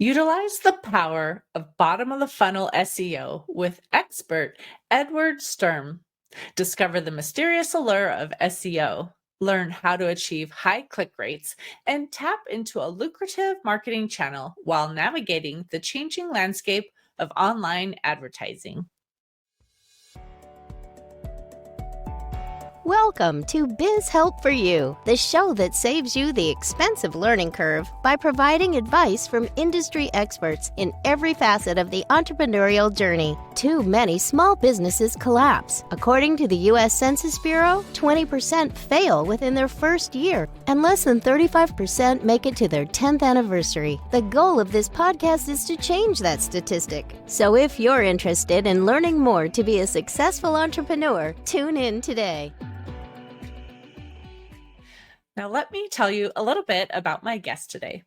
Utilize the power of bottom of the funnel SEO with expert Edward Sturm. Discover the mysterious allure of SEO. Learn how to achieve high click rates and tap into a lucrative marketing channel while navigating the changing landscape of online advertising. Welcome to Biz Help for You, the show that saves you the expensive learning curve by providing advice from industry experts in every facet of the entrepreneurial journey. Too many small businesses collapse. According to the U.S. Census Bureau, 20% fail within their first year, and less than 35% make it to their 10th anniversary. The goal of this podcast is to change that statistic. So if you're interested in learning more to be a successful entrepreneur, tune in today. Now, let me tell you a little bit about my guest today.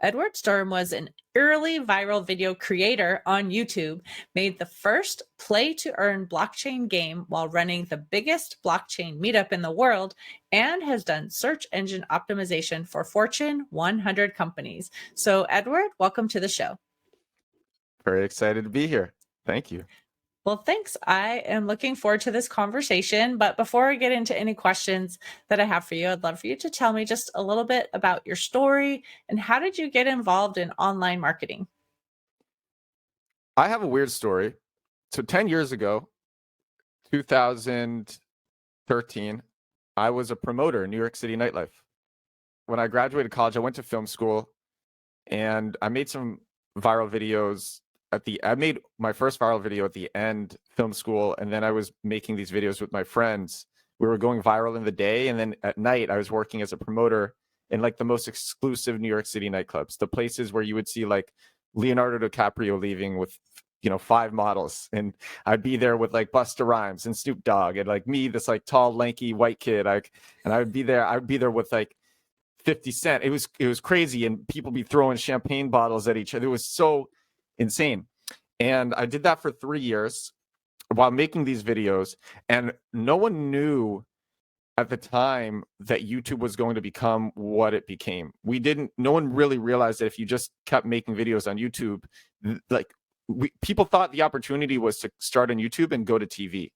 Edward Sturm was an early viral video creator on YouTube, made the first play-to-earn blockchain game while running the biggest blockchain meetup in the world, and has done search engine optimization for Fortune 100 companies. So, Edward, welcome to the show. Very excited to be here. Thank you. Well, thanks. I am looking forward to this conversation. But before I get into any questions that I have for you, I'd love for you to tell me just a little bit about your story and how did you get involved in online marketing? I have a weird story. So 10 years ago, 2013, I was a promoter in New York City nightlife. When I graduated college, I went to film school and I made some viral videos. I made my first viral video at the end film school, and then I was making these videos with my friends. We were going viral in the day, and then at night I was working as a promoter in like the most exclusive New York City nightclubs, the places where you would see like Leonardo DiCaprio leaving with 5 models, and I'd be there with like Busta Rhymes and Snoop Dogg, and like me, this like tall, lanky white kid, and I would be there with like 50 Cent. It was crazy, and people be throwing champagne bottles at each other. It was so insane. And I did that for 3 years while making these videos, and no one knew at the time that YouTube was going to become what it became. No one really realized that if you just kept making videos on YouTube, people thought the opportunity was to start on YouTube and go to TV.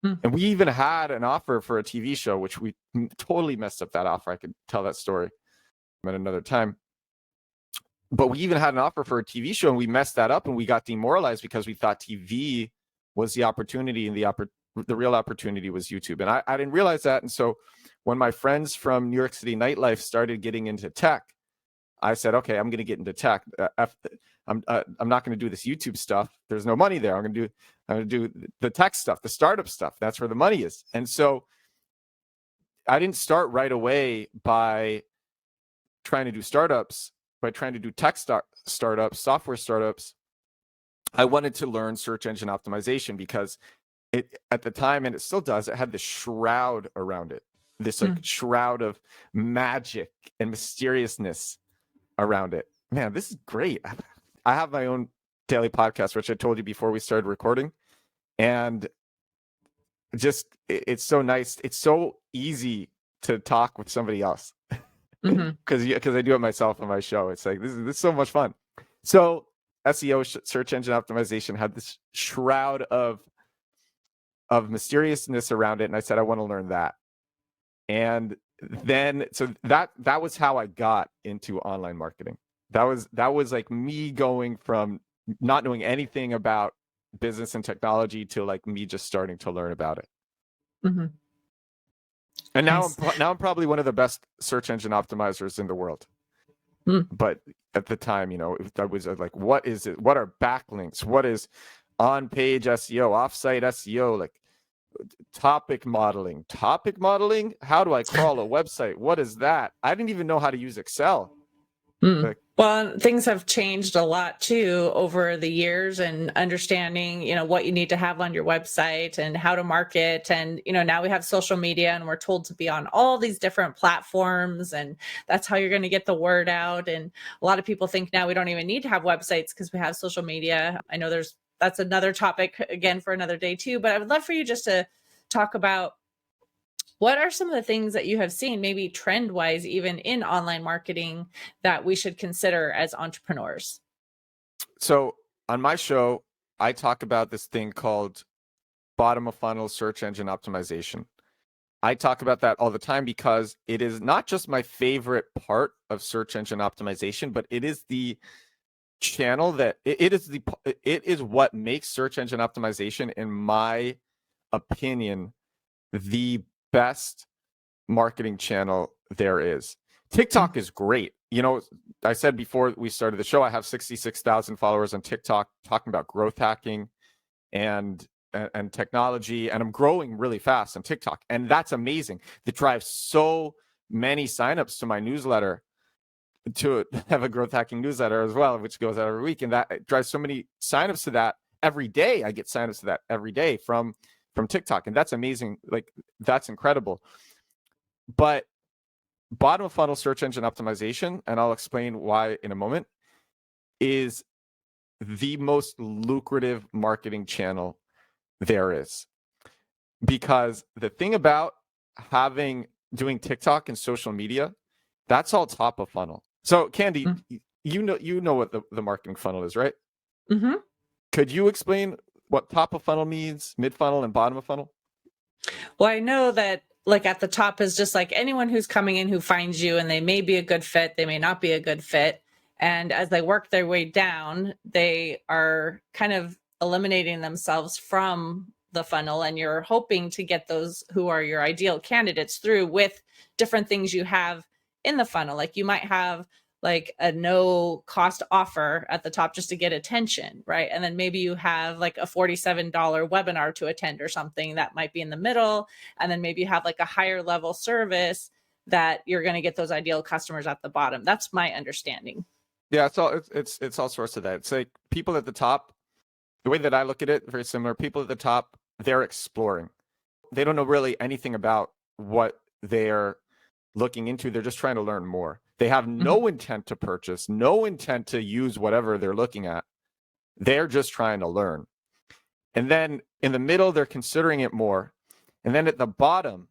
And we even had an offer for a TV show, which we totally messed up that offer. I could tell that story at another time. But we even had an offer for a TV show, and we messed that up, and we got demoralized because we thought TV was the opportunity, and the real opportunity was YouTube. And I didn't realize that. And so when my friends from New York City nightlife started getting into tech, I said, okay, I'm going to get into tech. I'm not going to do this YouTube stuff. There's no money there. I'm going to do the tech stuff, the startup stuff. That's where the money is. And so I didn't start right away by trying to do startups. By trying to do tech startups, software startups. I wanted to learn search engine optimization because it, at the time, and it still does, it had this shroud around it, this like shroud of magic and mysteriousness around it. Man, this is great. I have my own daily podcast, which I told you before we started recording, and it's so nice. It's so easy to talk with somebody else. Because I do it myself on my show. It's like this is so much fun. So SEO, search engine optimization, had this shroud of mysteriousness around it, and I said I want to learn that. And then so that was how I got into online marketing. That was like me going from not knowing anything about business and technology to like me just starting to learn about it. And now I'm probably one of the best search engine optimizers in the world. But at the time, I was like, what is it? What are backlinks? What is on-page SEO, off-site SEO, like topic modeling? Topic modeling? How do I crawl a website? What is that? I didn't even know how to use Excel. Well, things have changed a lot too over the years, and understanding, what you need to have on your website and how to market. And, now we have social media, and we're told to be on all these different platforms, and that's how you're going to get the word out. And a lot of people think now we don't even need to have websites because we have social media. I know that's another topic again for another day too, but I would love for you just to talk about What are some of the things that you have seen, maybe trend wise, even in online marketing, that we should consider as entrepreneurs? So on my show, I talk about this thing called bottom of funnel search engine optimization. I talk about that all the time because it is not just my favorite part of search engine optimization, but it is the channel that it is what makes search engine optimization, in my opinion, the best marketing channel there is. TikTok is great. You know, I said before we started the show, I have 66,000 followers on TikTok talking about growth hacking and technology, and I'm growing really fast on TikTok, and that's amazing. That drives so many signups to my newsletter, to have a growth hacking newsletter as well, which goes out every week, and that drives so many signups to that every day. I get signups to that every day from TikTok, and that's amazing. Like, that's incredible. But bottom of funnel search engine optimization, and I'll explain why in a moment, is the most lucrative marketing channel there is. Because the thing about doing TikTok and social media, that's all top of funnel. So Candy, you know what the marketing funnel is, right? Mm-hmm. Could you explain what top of funnel means, mid funnel and bottom of funnel? Well, I know that like at the top is just like anyone who's coming in who finds you, and they may be a good fit, they may not be a good fit. And as they work their way down, they are kind of eliminating themselves from the funnel, and you're hoping to get those who are your ideal candidates through with different things you have in the funnel. Like you might have like a no cost offer at the top just to get attention, right? And then maybe you have like a $47 webinar to attend or something that might be in the middle. And then maybe you have like a higher level service that you're going to get those ideal customers at the bottom. That's my understanding. Yeah, it's all sorts of that. It's like people at the top, the way that I look at it, very similar. People at the top, they're exploring. They don't know really anything about what they're looking into. They're just trying to learn more. They have no intent to purchase, no intent to use whatever they're looking at. They're just trying to learn. And then in the middle, they're considering it more. And then at the bottom,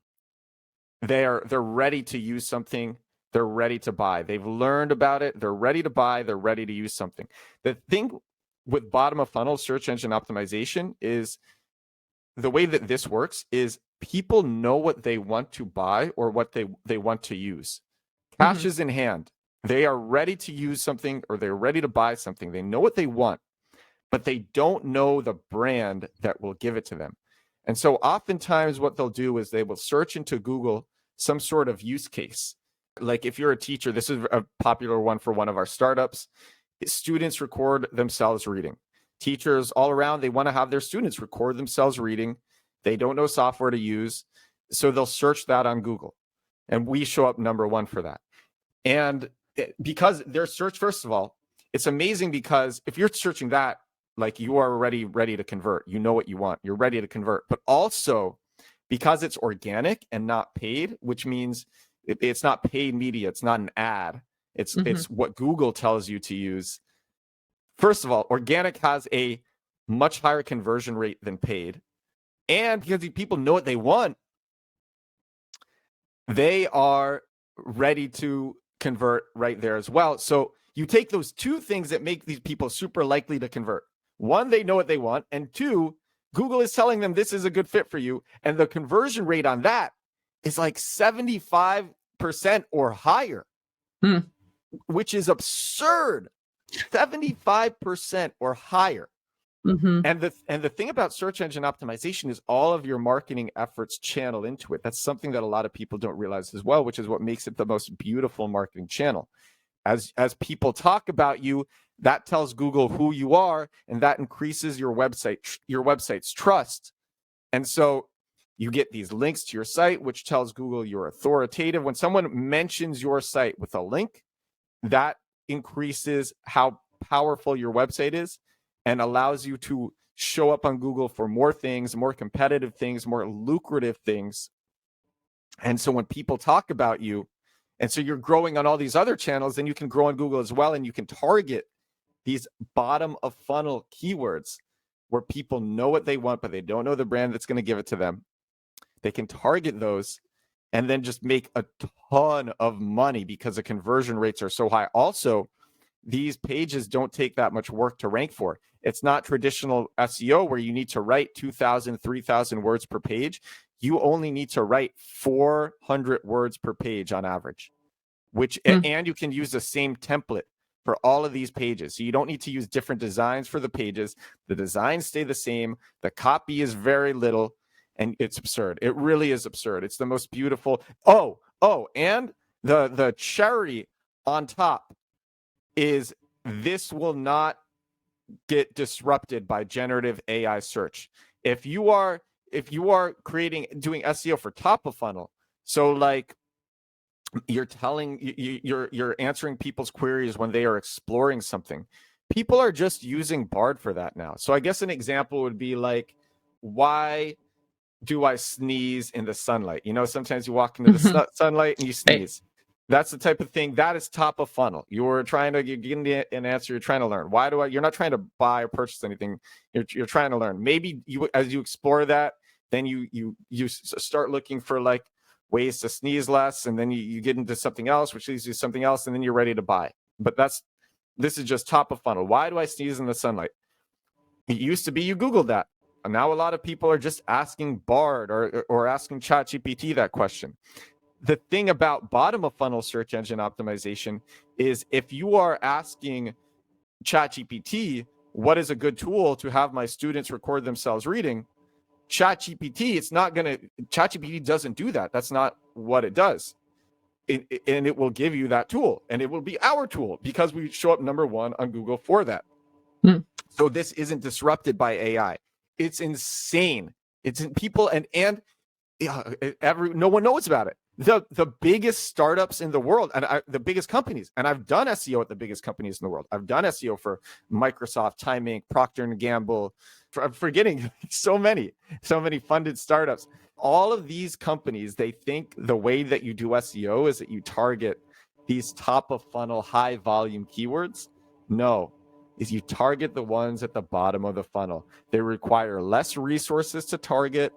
they're ready to use something. They're ready to buy. They've learned about it. They're ready to buy. They're ready to use something. The thing with bottom of funnel search engine optimization is the way that this works is people know what they want to buy or what they want to use. Cash is in hand. They are ready to use something, or they're ready to buy something. They know what they want, but they don't know the brand that will give it to them. And so oftentimes what they'll do is they will search into Google some sort of use case. Like if you're a teacher, this is a popular one for one of our startups. Students record themselves reading. Teachers all around, they want to have their students record themselves reading. They don't know software to use, so they'll search that on Google. And we show up number one for that. And because their search, first of all, it's amazing because if you're searching that, like you are already ready to convert, you know what you want, you're ready to convert. But also because it's organic and not paid, which means it's not paid media, it's not an ad, it's what Google tells you to use. First of all, organic has a much higher conversion rate than paid. And because people know what they want, they are ready to convert right there as well. So you take those two things that make these people super likely to convert. One, they know what they want. And two, Google is telling them this is a good fit for you. And the conversion rate on that is like 75% or higher, which is absurd. 75% or higher. And the thing about search engine optimization is all of your marketing efforts channel into it. That's something that a lot of people don't realize as well, which is what makes it the most beautiful marketing channel. As people talk about you, that tells Google who you are, and that increases your website's trust. And so you get these links to your site, which tells Google you're authoritative. When someone mentions your site with a link, that increases how powerful your website is and allows you to show up on Google for more things, more competitive things, more lucrative things. And so when people talk about you, and so you're growing on all these other channels, then you can grow on Google as well, and you can target these bottom of funnel keywords where people know what they want, but they don't know the brand that's going to give it to them. They can target those, and then just make a ton of money because the conversion rates are so high. Also, these pages don't take that much work to rank for. It's not traditional SEO where you need to write 2,000, 3,000 words per page. You only need to write 400 words per page on average, and you can use the same template for all of these pages. So you don't need to use different designs for the pages. The designs stay the same. The copy is very little, and it's absurd. It really is absurd. It's the most beautiful. And the cherry on top is this will not get disrupted by generative AI search. If you are doing SEO for top of funnel, so like you're answering people's queries when they are exploring something, people are just using Bard for that now. So I guess an example would be like, why do I sneeze in the sunlight? You know, sometimes you walk into the sunlight and you sneeze. That's the type of thing that is top of funnel. You're getting an answer. You're trying to learn. You're not trying to buy or purchase anything. You're trying to learn. Maybe as you explore that, then you start looking for like ways to sneeze less, and then you get into something else, which leads you to something else, and then you're ready to buy. But this is just top of funnel. Why do I sneeze in the sunlight? It used to be you Googled that. And now a lot of people are just asking Bard or asking ChatGPT that question. The thing about bottom of funnel search engine optimization is if you are asking ChatGPT, what is a good tool to have my students record themselves reading? ChatGPT doesn't do that. That's not what it does. And it will give you that tool, and it will be our tool because we show up number one on Google for that. So this isn't disrupted by AI. It's insane. It's in people and no one knows about it. The biggest startups in the world and the biggest companies, and I've done SEO at the biggest companies in the world. I've done SEO for Microsoft, Time Inc., Procter & Gamble. I'm forgetting so many funded startups. All of these companies, they think the way that you do SEO is that you target these top of funnel, high volume keywords. No, is you target the ones at the bottom of the funnel. They require less resources to target,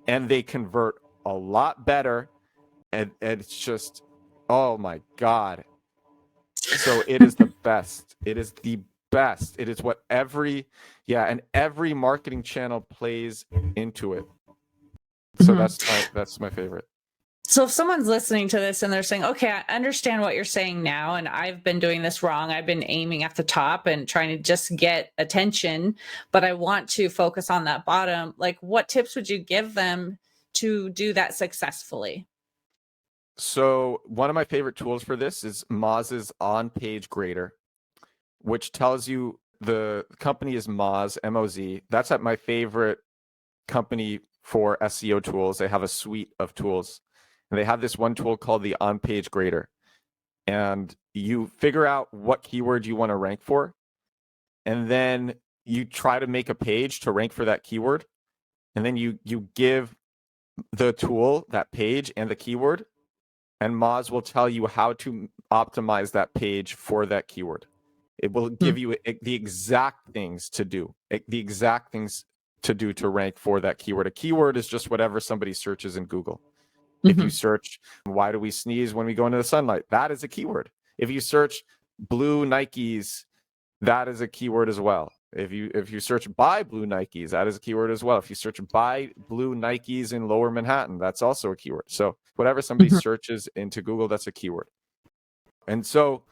and they convert a lot better. And it's just, oh my God. So it is the best. It is the best. It is what every marketing channel plays into it. So that's my favorite. So if someone's listening to this and they're saying, okay, I understand what you're saying now, and I've been doing this wrong. I've been aiming at the top and trying to just get attention, but I want to focus on that bottom. Like, what tips would you give them to do that successfully? So one of my favorite tools for this is Moz's on-page grader, which tells you the company is Moz, M-O-Z. That's my favorite company for SEO tools. They have a suite of tools. And they have this one tool called the on-page grader. And you figure out what keyword you want to rank for. And then you try to make a page to rank for that keyword. And then you give the tool that page and the keyword. And Moz will tell you how to optimize that page for that keyword. It will give you the exact things to do, to rank for that keyword. A keyword is just whatever somebody searches in Google. If you search, why do we sneeze when we go into the sunlight? That is a keyword. If you search blue Nikes, that is a keyword as well. If you search buy blue Nikes, that is a keyword as well. If you search buy blue Nikes in Lower Manhattan, that's also a keyword. So whatever somebody searches into Google, that's a keyword. And so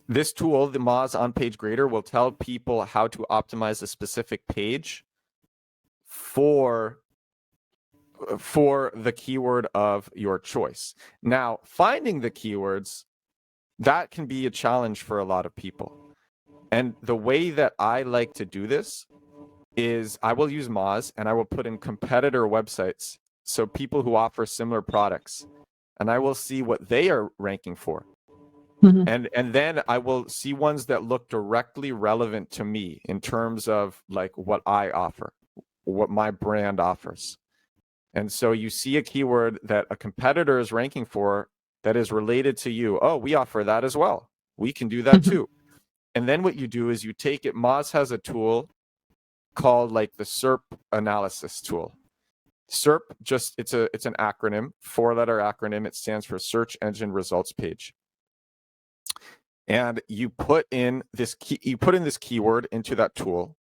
this tool, the Moz on-page grader, will tell people how to optimize a specific page for the keyword of your choice. Now, finding the keywords, that can be a challenge for a lot of people. And the way that I like to do this is I will use Moz and I will put in competitor websites, so people who offer similar products, and I will see what they are ranking for. And then I will see ones that look directly relevant to me in terms of like what I offer, what my brand offers. And so you see a keyword that a competitor is ranking for that is related to you. Oh, we offer that as well. We can do that too. And then what you do is you take it. Moz has a tool called like the SERP analysis tool. SERP, it's an acronym, 4-letter acronym. It stands for Search Engine Results Page. And you put in this keyword into that tool.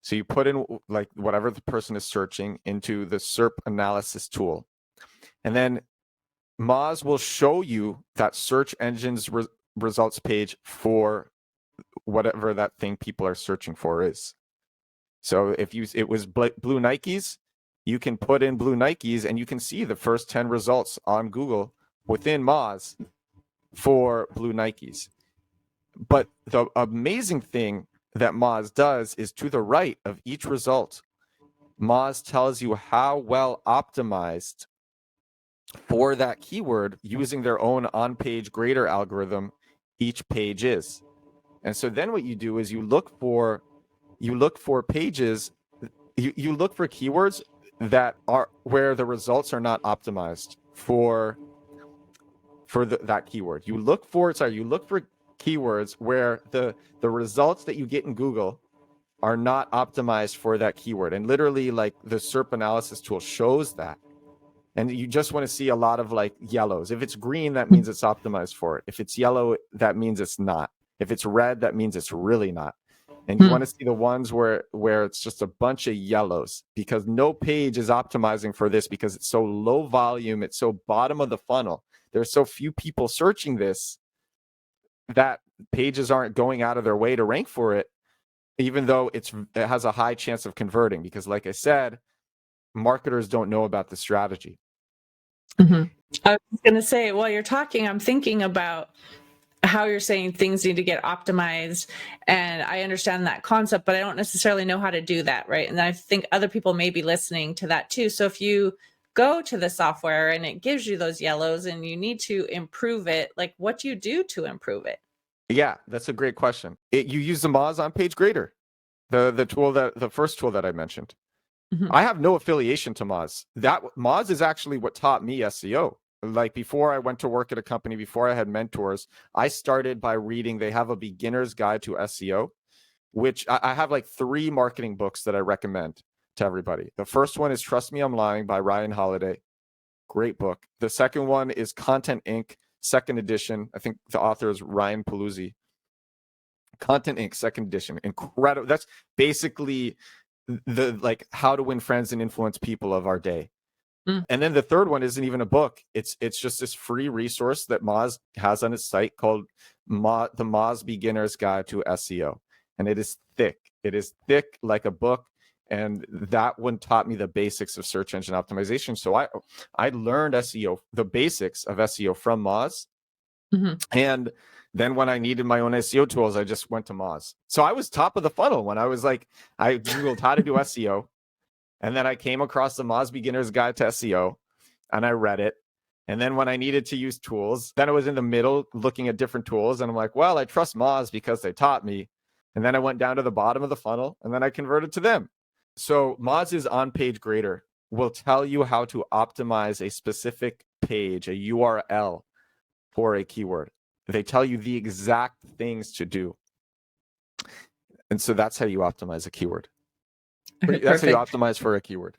So you put in like whatever the person is searching into the SERP analysis tool. And then Moz will show you that search engine's results page for whatever that thing people are searching for is. So if it was blue Nikes, you can put in blue Nikes and you can see the first 10 results on Google within Moz for blue Nikes. But the amazing thing that Moz does is to the right of each result, Moz tells you how well optimized for that keyword using their own on-page grader algorithm each page is. And so then what you do is you look for pages, you look for keywords that are where the results are not optimized for that keyword. You look for keywords where the results that you get in Google are not optimized for that keyword. And literally, like, the SERP analysis tool shows that. And you just want to see a lot of like yellows. If it's green, that means it's optimized for it. If it's yellow, that means it's not. If it's red, that means it's really not. And you want to see the ones where it's just a bunch of yellows, because no page is optimizing for this because it's so low volume. It's so bottom of the funnel. There's so few people searching this that pages aren't going out of their way to rank for it, even though it has a high chance of converting. Because like I said, marketers don't know about the strategy. I was going to say, while you're talking, I'm thinking about how you're saying things need to get optimized, and I understand that concept, but I don't necessarily know how to do that, right? And I think other people may be listening to that too. So if you go to the software and it gives you those yellows and you need to improve it, like, what do you do to improve it? Yeah, that's a great question. You use the Moz on-page grader, the first tool that I mentioned. I have no affiliation to Moz. That Moz is actually what taught me SEO. Like, before I went to work at a company, before I had mentors, I started by reading. They have a beginner's guide to SEO, which I have like 3 marketing books that I recommend to everybody. The first one is Trust Me, I'm Lying by Ryan Holiday. Great book. The second one is Content Inc. second edition. I think the author is Ryan Paluzzi. Content Inc. second edition. Incredible. That's basically the like how to win friends and influence people of our day. And then the third one isn't even a book. It's just this free resource that Moz has on its site called the Moz Beginner's Guide to SEO. And it is thick. It is thick like a book. And that one taught me the basics of search engine optimization. So I learned SEO, the basics of SEO from Moz. And then when I needed my own SEO tools, I just went to Moz. So I was top of the funnel when I was like, I Googled how to do SEO. And then I came across the Moz Beginner's Guide to SEO, and I read it. And then when I needed to use tools, then I was in the middle looking at different tools. And I'm like, well, I trust Moz because they taught me. And then I went down to the bottom of the funnel, and then I converted to them. So Moz's on-page grader will tell you how to optimize a specific page, a URL, for a keyword. They tell you the exact things to do. And so that's how you optimize a keyword. That's how you optimize for a keyword.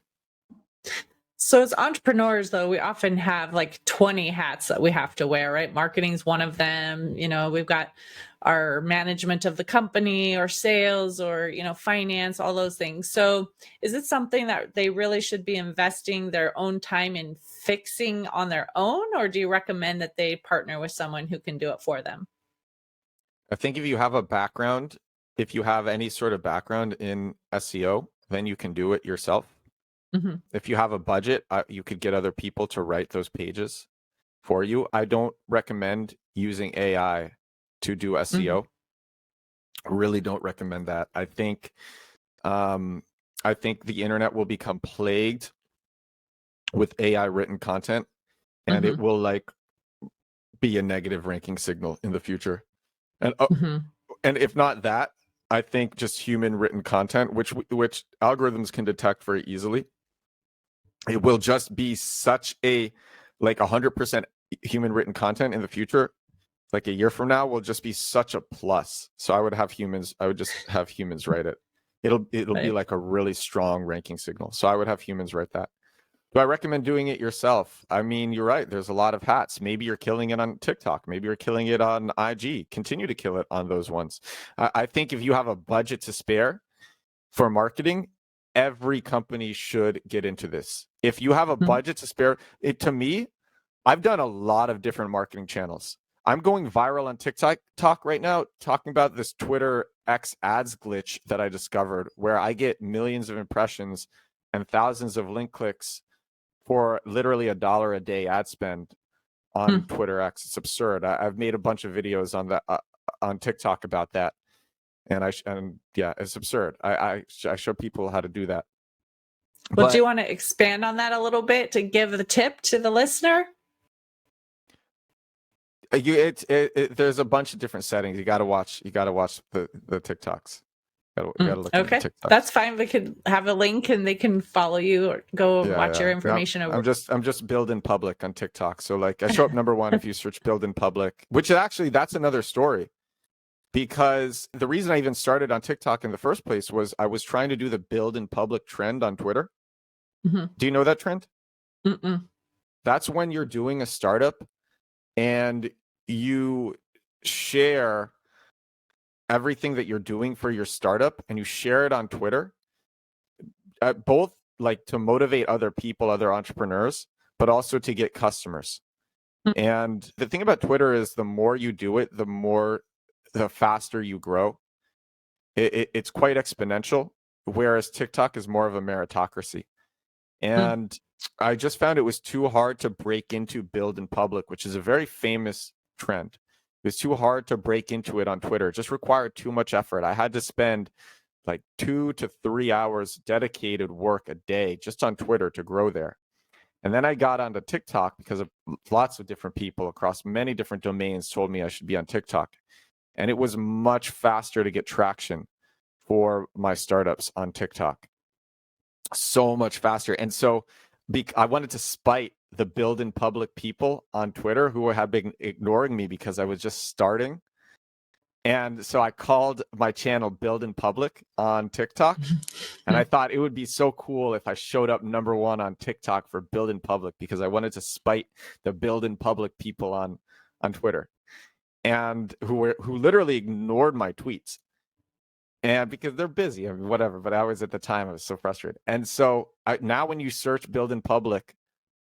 So as entrepreneurs, though, we often have like 20 hats that we have to wear, right? Marketing's one of them. You know, we've got our management of the company or sales or, you know, finance, all those things. So is it something that they really should be investing their own time in fixing on their own? Or do you recommend that they partner with someone who can do it for them? I think if you have a background, if you have any sort of background in SEO, then you can do it yourself. If you have a budget, you could get other people to write those pages for you. I don't recommend using AI to do SEO. I really don't recommend that. I think the internet will become plagued with AI written content, and it will like be a negative ranking signal in the future. And and if not that, I think just human written content, which algorithms can detect very easily, it will just be such a like 100% human written content in the future. Like a year from now will just be such a plus. So I would just have humans write it. It'll be like a really strong ranking signal. So I would have humans write that. Do I recommend doing it yourself? I mean, you're right. There's a lot of hats. Maybe you're killing it on TikTok. Maybe you're killing it on IG. Continue to kill it on those ones. I think if you have a budget to spare for marketing, every company should get into this. If you have a budget to spare, to me, I've done a lot of different marketing channels. I'm going viral on TikTok right now, talking about this Twitter X ads glitch that I discovered, where I get millions of impressions and thousands of link clicks for literally $1 a day ad spend on Twitter X. It's absurd. I've made a bunch of videos on that on TikTok about that, and yeah, it's absurd. I show people how to do that. Well, do you want to expand on that a little bit to give the tip to the listener? There's a bunch of different settings. You got to watch the TikToks. You gotta look at the TikToks. That's fine. We could have a link and they can follow you or go watch your information over. I'm just build in public on TikTok. So like I show up number 1 if you search build in public, which actually that's another story. Because the reason I even started on TikTok in the first place was I was trying to do the build in public trend on Twitter. Do you know that trend? That's when you're doing a startup and you share everything that you're doing for your startup and you share it on Twitter, both like to motivate other people, other entrepreneurs, but also to get customers. And the thing about Twitter is the more you do it, the faster you grow. It's quite exponential, whereas TikTok is more of a meritocracy. And I just found it was too hard to break into build in public, which is a very famous trend. It was too hard to break into it on Twitter. It just required too much effort. I had to spend like 2 to 3 hours dedicated work a day just on Twitter to grow there. And then I got onto TikTok because of lots of different people across many different domains told me I should be on TikTok. And it was much faster to get traction for my startups on TikTok. So much faster. And so I wanted to spite the build in public people on Twitter who had been ignoring me because I was just starting. And so I called my channel Build in Public on TikTok. And I thought it would be so cool if I showed up number 1 on TikTok for Build in Public, because I wanted to spite the build in public people on Twitter, and who literally ignored my tweets. And because they're busy, I mean, whatever. But I was, at the time, I was so frustrated. And so now when you search Build in Public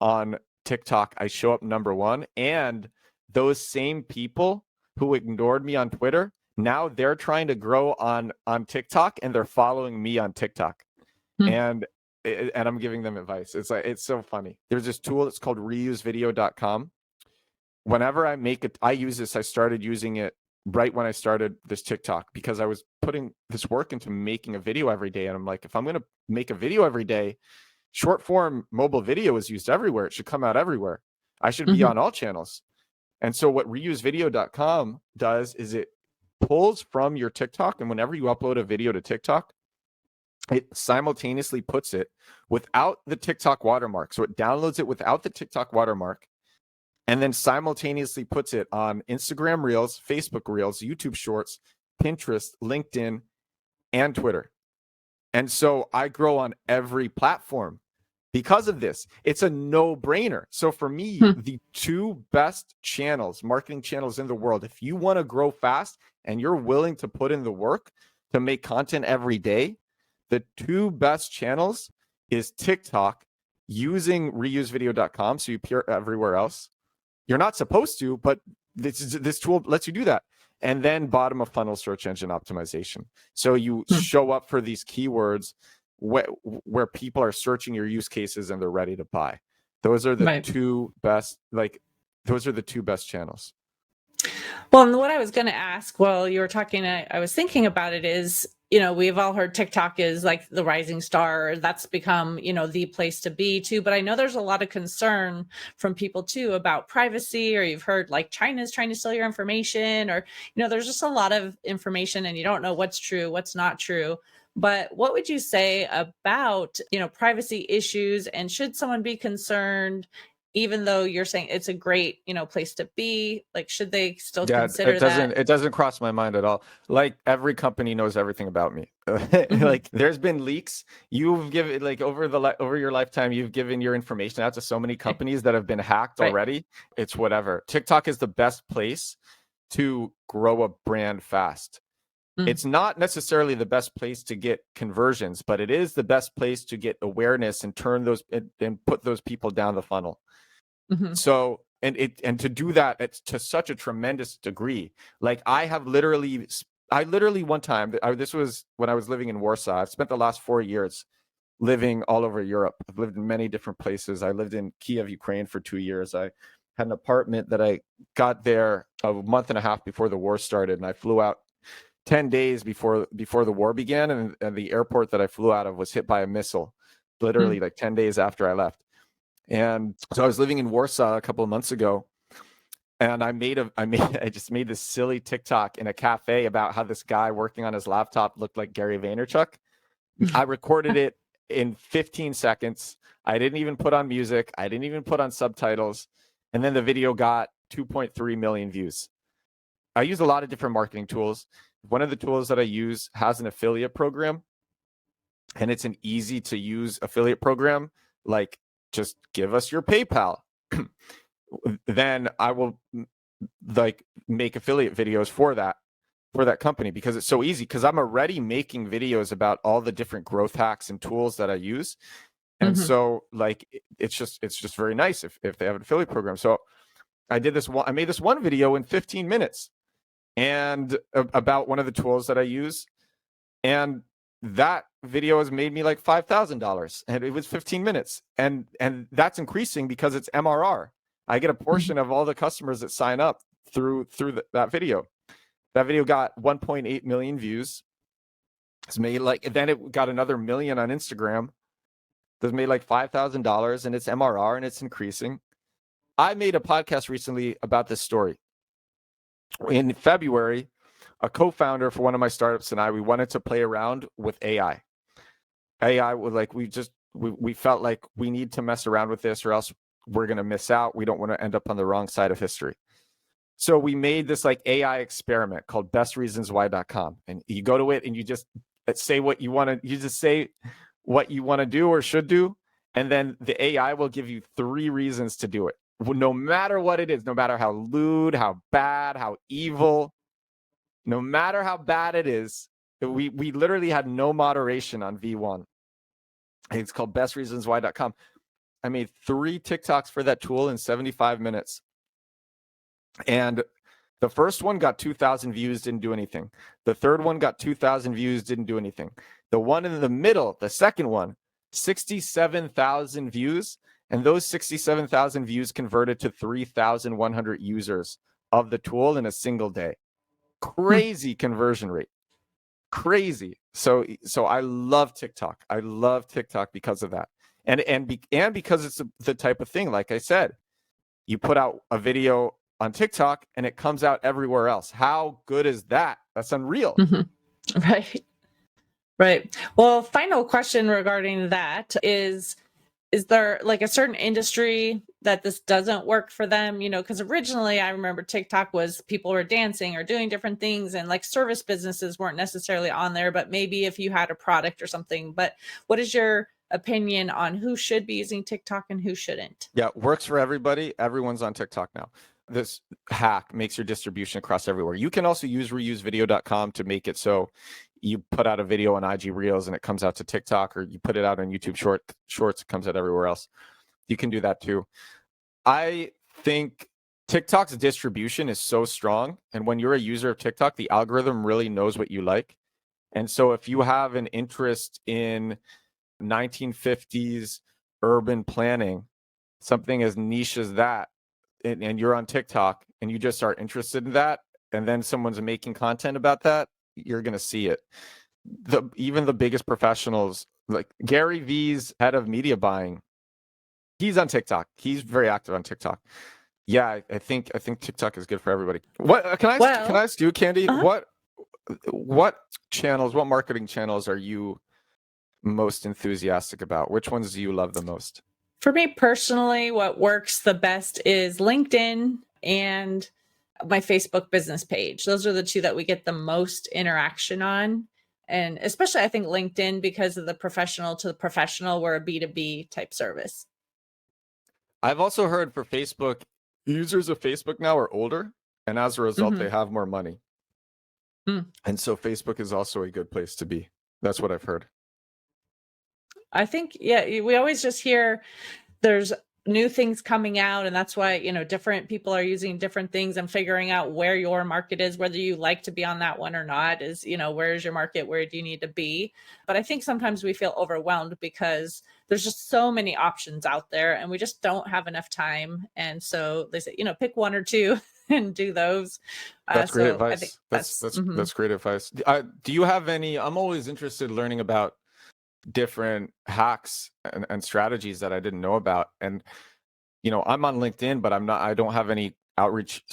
on TikTok, I show up number 1. And those same people who ignored me on Twitter, now they're trying to grow on TikTok, and they're following me on TikTok. And I'm giving them advice. It's so funny. There's this tool. It's called reusevideo.com. Whenever I use this. I started using it right when I started this TikTok, because I was putting this work into making a video every day. And I'm like, if I'm going to make a video every day, short form mobile video is used everywhere. It should come out everywhere. I should be on all channels. And so what reusevideo.com does is it pulls from your TikTok, and whenever you upload a video to TikTok, it simultaneously puts it without the TikTok watermark. So it downloads it without the TikTok watermark, and then simultaneously puts it on Instagram Reels, Facebook Reels, YouTube Shorts, Pinterest, LinkedIn, and Twitter. And so I grow on every platform because of this. It's a no-brainer. So for me, the 2 best channels, marketing channels in the world, if you want to grow fast and you're willing to put in the work to make content every day, the 2 best channels is TikTok, using reusevideo.com, so you appear everywhere else. You're not supposed to, but this tool lets you do that. And then bottom of funnel search engine optimization. So you show up for these keywords where people are searching your use cases and they're ready to buy. Those are the 2 best, those are the 2 best channels. Well, and what I was going to ask while you were talking, I was thinking about it is, we've all heard TikTok is like the rising star. That's become, the place to be too. But I know there's a lot of concern from people too about privacy, or you've heard like China's trying to steal your information, or, there's just a lot of information and you don't know what's true, what's not true. But what would you say about, privacy issues, and should someone be concerned even though you're saying it's a great, place to be, like, should they still Yeah, consider that? it doesn't cross my mind at all. Like every company knows everything about me. Mhm. Like there's been leaks. You've given like over your lifetime, you've given your information out to so many companies that have been hacked Right. already. It's whatever. TikTok is the best place to grow a brand fast. Mm. It's not necessarily the best place to get conversions, but it is the best place to get awareness and turn those and put those people down the funnel. Mhm. So and to do that it's to such a tremendous degree. Like I literally one time, this was when I was living in Warsaw. I've spent the last 4 years living all over Europe. I've lived in many different places. I lived in Kiev, Ukraine for 2 years. I had an apartment that I got there a month and a half before the war started, and I flew out 10 days before the war began, and the airport that I flew out of was hit by a missile Mm. literally like 10 days after I left. And so I was living in Warsaw a couple of months ago, and I just made this silly TikTok in a cafe about how this guy working on his laptop looked like Gary Vaynerchuk. I recorded it in 15 seconds. I didn't even put on music. I didn't even put on subtitles. And then the video got 2.3 million views. I use a lot of different marketing tools. One of the tools that I use has an affiliate program, and it's an easy to use affiliate program. Like, just give us your PayPal. Then I will like make affiliate videos for that company, because it's so easy, because I'm already making videos about all the different growth hacks and tools that I use. And Mhm. so like it's just very nice if they have an affiliate program. So I made this one video in 15 minutes and about one of the tools that I use. And that video has made me like $5,000, and it was 15 minutes. And that's increasing because it's MRR. I get a portion of all the customers that sign up through that video. That video got 1.8 million views. It's made then it got another million on Instagram. That's made like $5,000, and it's MRR, and it's increasing. I made a podcast recently about this story. In February, a co-founder for one of my startups and we wanted to play around with AI. AI was like, we felt like we need to mess around with this, or else we're going to miss out. We don't want to end up on the wrong side of history. So we made this like AI experiment called bestreasonswhy.com. And you go to it and you just say what you want to, you just say what you want to do or should do. And then the AI will give you 3 reasons to do it. No matter what it is, no matter how lewd, how bad, how evil, no matter how bad it is. We literally had no moderation on V1. It's called bestreasonswhy.com. I made 3 TikToks for that tool in 75 minutes. And the first one got 2,000 views, didn't do anything. The third one got 2,000 views, didn't do anything. The one in the middle, the second one, 67,000 views. And those 67,000 views converted to 3,100 users of the tool in a single day. Crazy conversion rate. Crazy. So I love TikTok. I love TikTok because of that. And because it's the type of thing, like I said, you put out a video on TikTok and it comes out everywhere else. How good is that? That's unreal. Mhm. Right. Right. Well, final question regarding that is there like a certain industry that this doesn't work for them? Because originally I remember TikTok was people were dancing or doing different things, and like service businesses weren't necessarily on there, but maybe if you had a product or something. But what is your opinion on who should be using TikTok and who shouldn't? Yeah, works for everybody. Everyone's on TikTok now. This hack makes your distribution across everywhere. You can also use reusevideo.com to make it so you put out a video on IG Reels and it comes out to TikTok, or you put it out on YouTube Shorts, it comes out everywhere else. You can do that too. I think TikTok's distribution is so strong, and when you're a user of TikTok, the algorithm really knows what you like. And so if you have an interest in 1950s urban planning, something as niche as that, and you're on TikTok and you just are interested in that, and then someone's making content about that, you're going to see it. Even the biggest professionals, like Gary V's head of media buying, he's on TikTok. He's very active on TikTok. Yeah, I think TikTok is good for everybody. What can I ask you, Candy? Uh-huh. What channels, what marketing channels are you most enthusiastic about? Which ones do you love the most? For me personally, what works the best is LinkedIn and my Facebook business page. Those are the two that we get the most interaction on. And especially, I think LinkedIn, because of the professional to the professional, we're a B2B type service. I've also heard for Facebook, users of Facebook now are older, and as a result, Mhm. they have more money. Mm. And so Facebook is also a good place to be. That's what I've heard. I think, yeah, we always just hear there's new things coming out, and that's why, different people are using different things and figuring out where your market is, whether you like to be on that one or not, is, where's your market, where do you need to be? But I think sometimes we feel overwhelmed because there's just so many options out there and we just don't have enough time. And so they say, pick one or two and do those. That's great So I think advice. that's mhm. That's great advice. Do you have any? I'm always interested in learning about different hacks and strategies that I didn't know about. And I'm on LinkedIn, but I don't have any outreach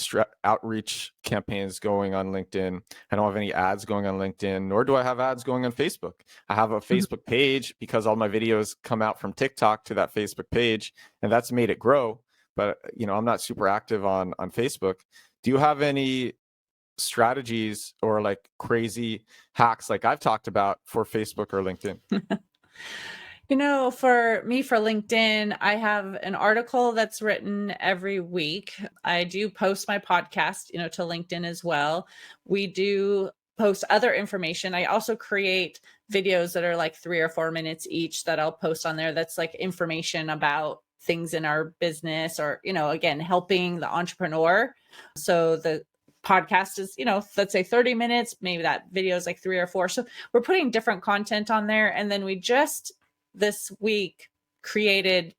campaigns going on LinkedIn. I don't have any ads going on LinkedIn, nor do I have ads going on Facebook. I have a Mhm. Facebook page because all my videos come out from TikTok to that Facebook page, and that's made it grow. But I'm not super active on Facebook. Do you have any strategies or like crazy hacks like I've talked about for Facebook or LinkedIn? For me, for LinkedIn, I have an article that's written every week. I do post my podcast, to LinkedIn as well. We do post other information. I also create videos that are like 3 or 4 minutes each that I'll post on there. That's like information about things in our business or, again, helping the entrepreneur. So the podcast is, let's say 30 minutes, maybe that video is like 3 or 4. So we're putting different content on there. And then we just this week created,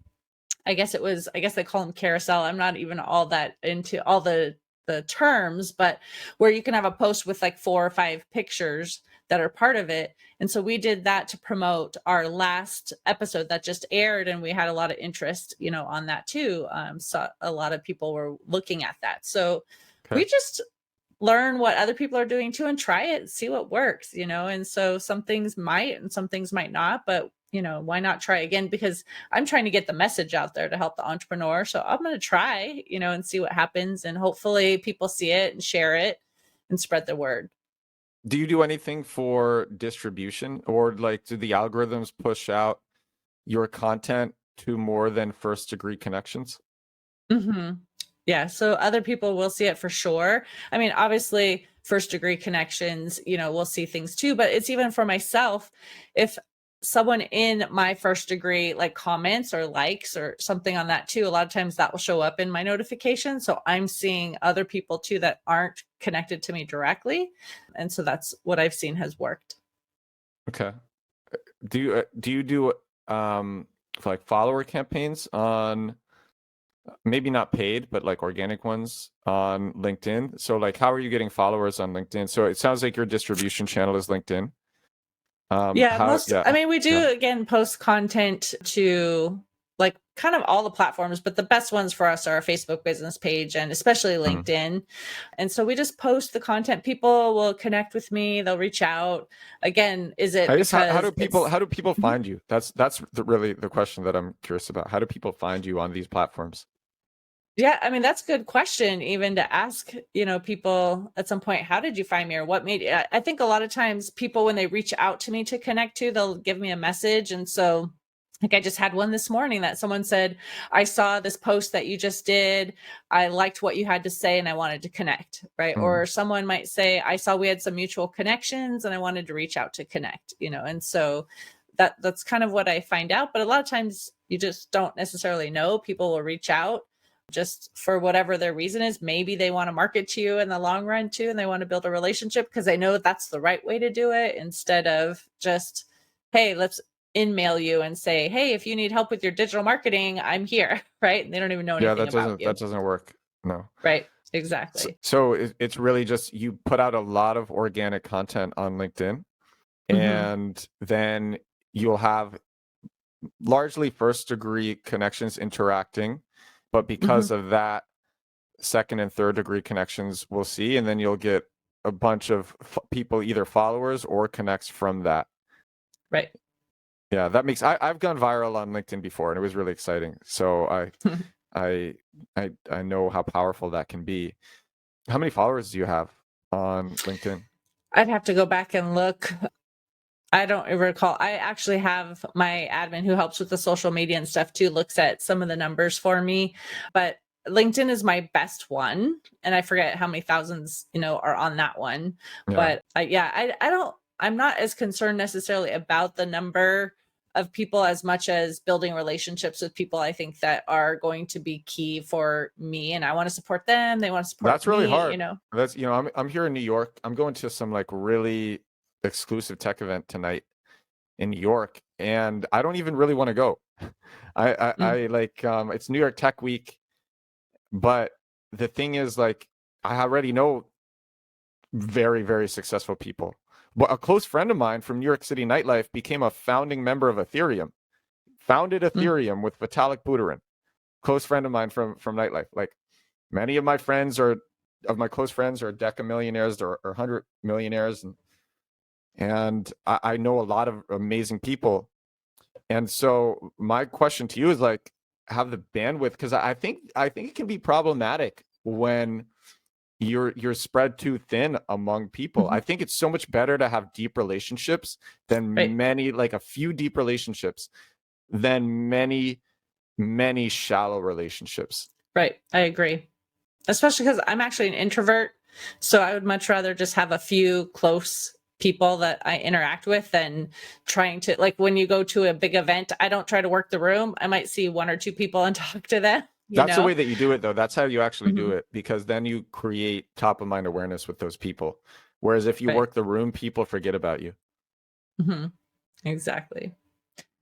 I guess they call them carousel. I'm not even all that into all the terms, but where you can have a post with like 4 or 5 pictures that are part of it. And so we did that to promote our last episode that just aired, and we had a lot of interest, on that too. So a lot of people were looking at that. So Okay. we just learn what other people are doing too and try it, see what works, and so some things might and some things might not, but why not try again? Because I'm trying to get the message out there to help the entrepreneur. So I'm going to try, and see what happens. And hopefully people see it and share it and spread the word. Do you do anything for distribution, or like do the algorithms push out your content to more than first degree connections? Hmm. Yeah. So other people will see it for sure. I mean, obviously, first degree connections, we'll see things too, but it's even for myself. If someone in my first degree like comments or likes or something on that too, a lot of times that will show up in my notification. So I'm seeing other people too that aren't connected to me directly. And so that's what I've seen has worked. Okay. Do you do like follower campaigns on, maybe not paid, but like organic ones on LinkedIn? So like, how are you getting followers on LinkedIn? So it sounds like your distribution channel is LinkedIn. Yeah, I mean, we Yeah. do again post content to like kind of all the platforms, but the best ones for us are our Facebook business page and especially Mhm. LinkedIn. And so we just post the content. People will connect with me, they'll reach out. Again, is it I guess because it's how do people Mhm. find you? That's really the question that I'm curious about. How do people find you on these platforms? Yeah, I mean, that's a good question, even to ask, people at some point, how did you find me or what made I think a lot of times people, when they reach out to me to connect to, they'll give me a message. And so, like, I just had one this morning that someone said, I saw this post that you just did. I liked what you had to say and I wanted to connect, right? Mm. Or someone might say, I saw we had some mutual connections and I wanted to reach out to connect, and so that's kind of what I find out. But a lot of times you just don't necessarily know. People will reach out just for whatever their reason is. Maybe they want to market to you in the long run too, and they want to build a relationship because they know that's the right way to do it instead of just, hey, let's in-mail you and say, hey, if you need help with your digital marketing, I'm here, right? And they don't even know Yeah, anything about you, that doesn't work. No. right? So, Exactly. it's really just you put out a lot of organic content on LinkedIn, Hmm. and then you'll have largely first degree connections interacting, but Hmm. because of that, second and third degree connections we'll see, and then you'll get a bunch of people, either followers or connects from that. Right. Yeah, that makes I've gone viral on LinkedIn before, and it was really exciting. So I I know how powerful that can be. How many followers do you have on LinkedIn? I'd have to go back and look. I don't recall. I actually have my admin who helps with the social media and stuff too, looks at some of the numbers for me. But LinkedIn is my best one. And I forget how many thousands, are on that one. Yeah, But I'm not as concerned necessarily about the number of people as much as building relationships with people I think that are going to be key for me. And I want to support them. They want to support that's really me, hard. That's I'm here in New York. I'm going to some like really exclusive tech event tonight in New York, and I don't even really want to go. Mm, I like it's New York Tech Week, but the thing is like I already know very, very successful people. But a close friend of mine from New York City nightlife became a founding member of Ethereum, founded mm, Ethereum with Vitalik Buterin, close friend of mine from nightlife. Like many of my close friends are deca millionaires or 100 millionaires. And I know a lot of amazing people. And so my question to you is like, have the bandwidth, because I think it can be problematic when you're spread too thin among people. mhm. I think it's so much better to have deep relationships than Right. like a few deep relationships than many shallow relationships. Right. I agree. Especially because I'm actually an introvert. So I would much rather just have a few close people that I interact with than trying to, like, when you go to a big event, I don't try to work the room. I might see one or two people and talk to them, you That's the know? way that you do it, though. That's how you actually do Mhm. it, because then you create top of mind awareness with those people. Whereas if you Right. work the room, people forget about you. Mhm. Exactly.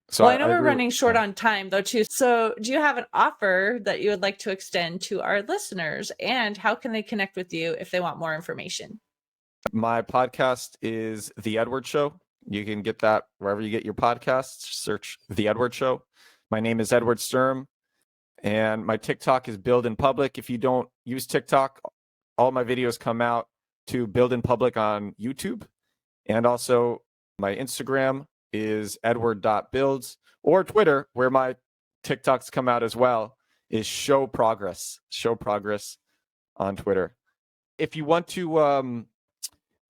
So Well, I know I we're agree. running short on time though, too. So do you have an offer that you would like to extend to our listeners? And how can they connect with you if they want more information? My podcast is The Edward Show. You can get that wherever you get your podcasts. Search The Edward Show. My name is Edward Sturm, and my TikTok is Build in Public. If you don't use TikTok, all my videos come out to Build in Public on YouTube. And also my Instagram is edward.builds, or Twitter, where my TikToks come out as well, is Show Progress. Show Progress on Twitter. If you want to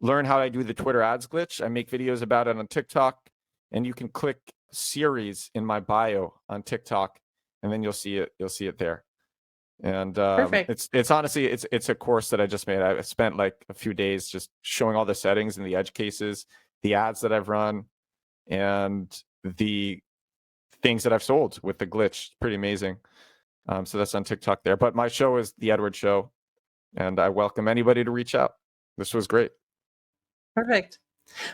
learn how I do the Twitter ads glitch, I make videos about it on TikTok, and you can click series in my bio on TikTok, and then you'll see it. You'll see it there. And Perfect. it's honestly it's a course that I just made. I spent like a few days just showing all the settings and the edge cases, the ads that I've run, and the things that I've sold with the glitch. Pretty amazing. So that's on TikTok there. But my show is The Edward Show, and I welcome anybody to reach out. This was great. Perfect.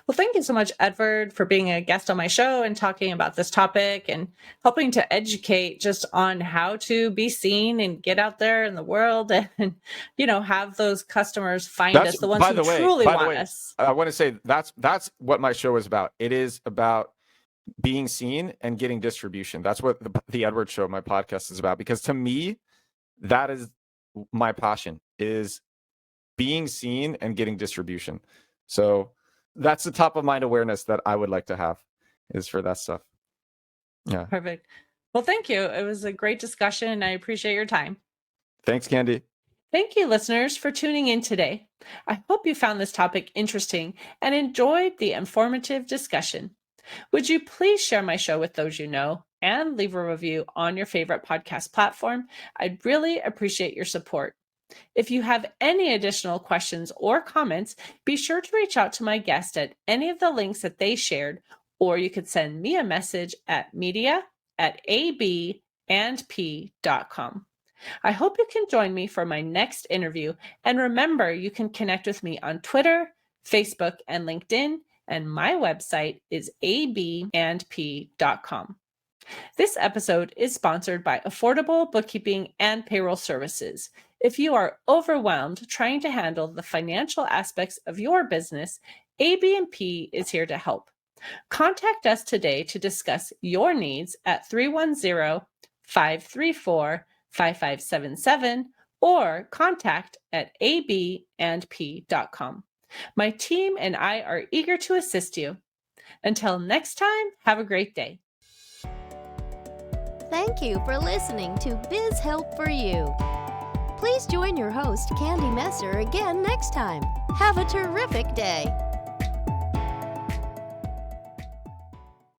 Well, thank you so much, Edward, for being a guest on my show and talking about this topic and helping to educate just on how to be seen and get out there in the world and, have those customers find That's us, the ones who truly by the want way, us. I want to say that's what my show is about. It is about being seen and getting distribution. That's what the Edward Show, my podcast, is about. Because to me, that is my passion, is being seen and getting distribution. So that's the top of mind awareness that I would like to have, is for that stuff. Yeah. Perfect. Well, thank you. It was a great discussion. I appreciate your time. Thanks, Candy. Thank you, listeners, for tuning in today. I hope you found this topic interesting and enjoyed the informative discussion. Would you please share my show with those you know and leave a review on your favorite podcast platform? I'd really appreciate your support. If you have any additional questions or comments, be sure to reach out to my guest at any of the links that they shared, or you could send me a message at media@abandp.com. I hope you can join me for my next interview. And remember, you can connect with me on Twitter, Facebook, and LinkedIn. And my website is abandp.com. This episode is sponsored by Affordable Bookkeeping and Payroll Services. If you are overwhelmed trying to handle the financial aspects of your business, AB&P is here to help. Contact us today to discuss your needs at 310-534-5577 or contact@abandp.com. My team and I are eager to assist you. Until next time, have a great day. Thank you for listening to Biz Help for You. Please join your host, Candy Messer, again next time. Have a terrific day.